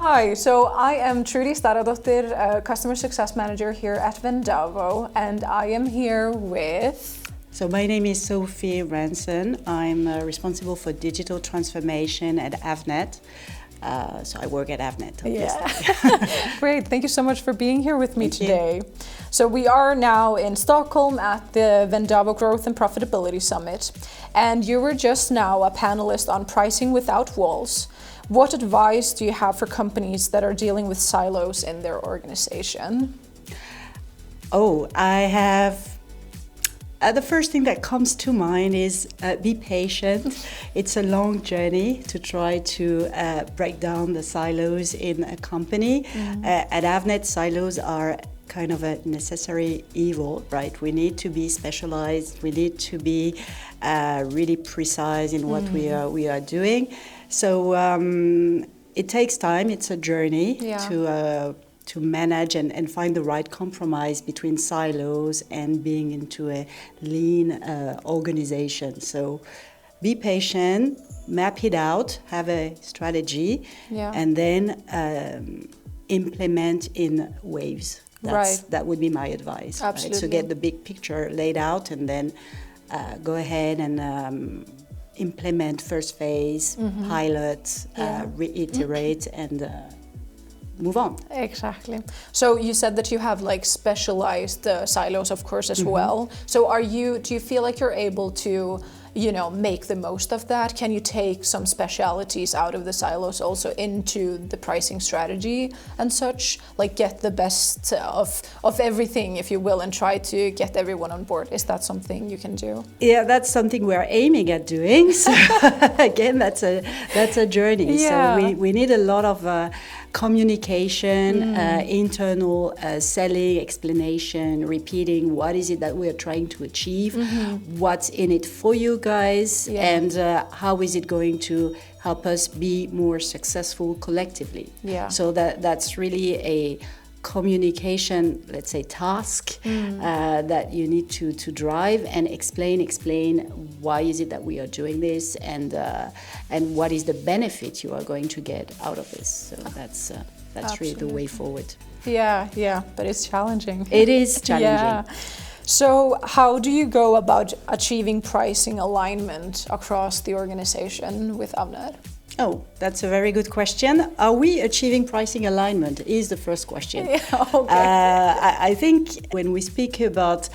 Hi, so I am Thrudur Starradottir, Customer Success Manager here at Vendavo, and I am here with... So my name is Sophie Ranson. I'm responsible for digital transformation at Avnet. So I work at Avnet, obviously. Yeah. Great, thank you so much for being here with me today. So we are now in Stockholm at the Vendavo Growth and Profitability Summit, and you were just now a panelist on pricing without walls. What advice do you have for companies that are dealing with silos in their organization? Oh, I have... the first thing that comes to mind is be patient. It's a long journey to try to break down the silos in a company. At Avnet, silos are kind of a necessary evil, right? We need to be specialized. We need to be really precise in what we are doing. So it takes time. It's a journey to manage and find the right compromise between silos and being into a lean organization. So be patient, map it out, have a strategy, and then implement in waves. That would be my advice. Absolutely. Right? So get the big picture laid out and then go ahead and implement first phase, pilot, reiterate, and move on. Exactly. So you said that you have like specialized silos, of course, as well. So do you feel like you're able to, make the most of that? Can you take some specialities out of the silos also into the pricing strategy and such, like get the best of everything, if you will, and try to get everyone on board? Is that something you can do? Yeah, that's something we're aiming at doing. So again, that's a journey. Yeah. So we need a lot of communication, internal selling, explanation, repeating what is it that we are trying to achieve, what's in it for you guys, and how is it going to help us be more successful collectively. So that's really a communication, let's say, task that you need to drive and explain why is it that we are doing this, and what is the benefit you are going to get out of this. So that's really the way forward. Yeah, but it's challenging. It is challenging. Yeah. So how do you go about achieving pricing alignment across the organization with Avnet? Oh, that's a very good question. Are we achieving pricing alignment is the first question. I think when we speak about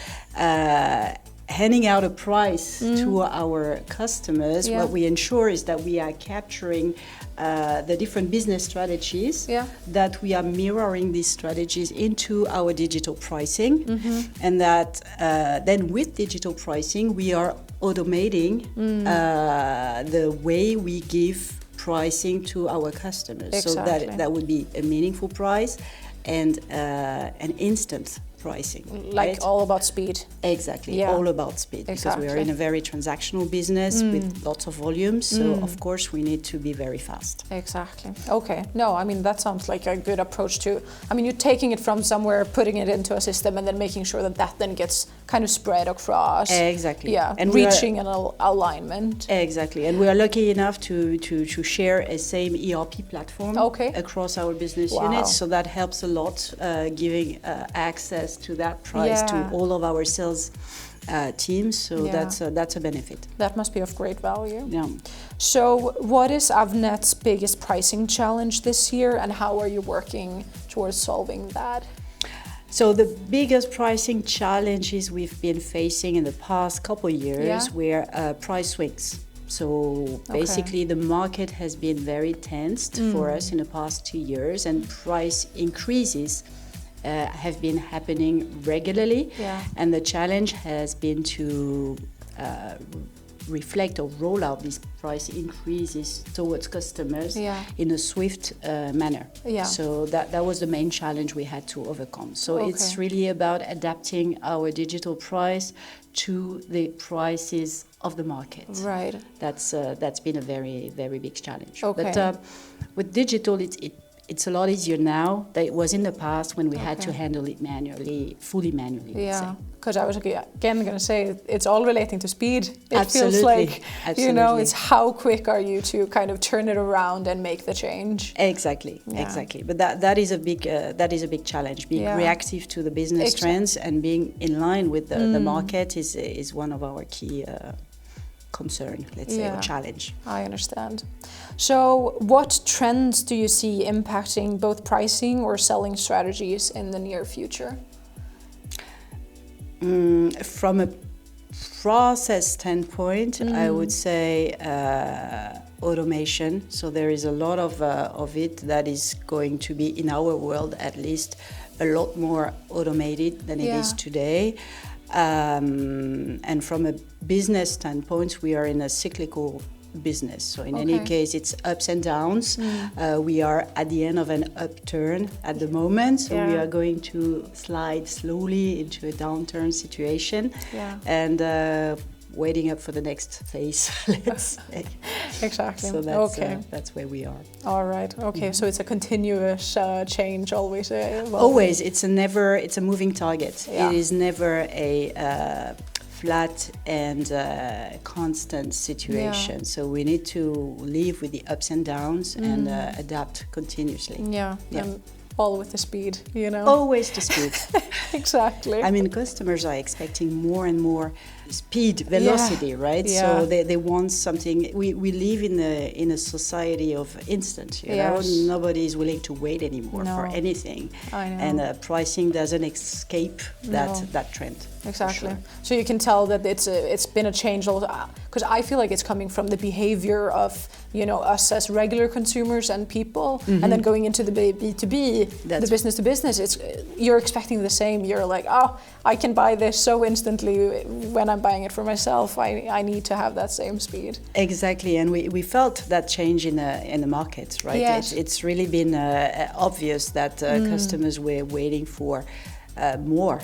handing out a price to our customers, what we ensure is that we are capturing the different business strategies, that we are mirroring these strategies into our digital pricing, and that then with digital pricing we are automating the way we give pricing to our customers. Exactly. So that would be a meaningful price and an instant pricing. Like all about speed. Exactly, all about speed. Because we are in a very transactional business with lots of volumes, so of course we need to be very fast. Exactly. Okay. No, I mean, that sounds like a good approach to, you're taking it from somewhere, putting it into a system, and then making sure that then gets kind of spread across. Exactly. Yeah, and reaching an alignment. Exactly, and we are lucky enough to share a same ERP platform across our business units, so that helps a lot, giving access to that price to all of our sales teams, so that's a benefit. That must be of great value. Yeah. So what is Avnet's biggest pricing challenge this year, and how are you working towards solving that? So the biggest pricing challenges we've been facing in the past couple of years were price swings. So basically the market has been very tensed for us in the past 2 years, and price increases have been happening regularly, and the challenge has been to reflect or roll out these price increases towards customers in a swift manner. So that was the main challenge we had to overcome. So it's really about adapting our digital price to the prices of the market. Right. That's been a very, very big challenge. But with digital, it's a lot easier now than it was in the past when we had to handle it manually, fully manually. Yeah, because I was again going to say it's all relating to speed. It Absolutely. feels like, you know, Absolutely. it's how quick are you to kind of turn it around and make the change. Exactly, exactly. But that is a big challenge. Being reactive to the business trends and being in line with the market is one of our key concern, let's say, or challenge. I understand. So what trends do you see impacting both pricing or selling strategies in the near future? From a process standpoint, I would say automation. So there is a lot of it that is going to be, in our world at least, a lot more automated than it is today. And from a business standpoint, we are in a cyclical business. So in any case, it's ups and downs. We are at the end of an upturn at the moment. So we are going to slide slowly into a downturn situation. And waiting up for the next phase, let's say. Exactly. So that's where we are. All right. Okay. So it's a continuous change always. Always. It's a moving target. It is never a flat and constant situation. So we need to live with the ups and downs and adapt continuously. And all with the speed, you know. Always the speed. Exactly. I mean, customers are expecting more and more speed, velocity, right? So they want something. We live in a society of instant. You know, nobody is willing to wait anymore for anything. I know. And pricing doesn't escape that trend. Exactly. Sure. So you can tell that it's been a change, because I feel like it's coming from the behavior of, you know, us as regular consumers and people, and then going into the B2B, the business to business. You're expecting the same. You're like, oh, I can buy this so instantly when I'm buying it for myself. I need to have that same speed. Exactly, and we felt that change in the market, right? Yes. It's really been obvious that customers were waiting for more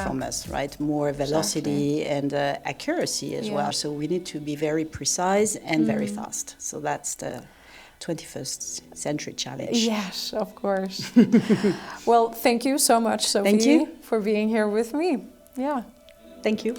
from us, right? More velocity and accuracy as well. So we need to be very precise and very fast. So that's the 21st century challenge. Yes, of course. Well, thank you so much, Sophie, Thank you for being here with me. Yeah. Thank you.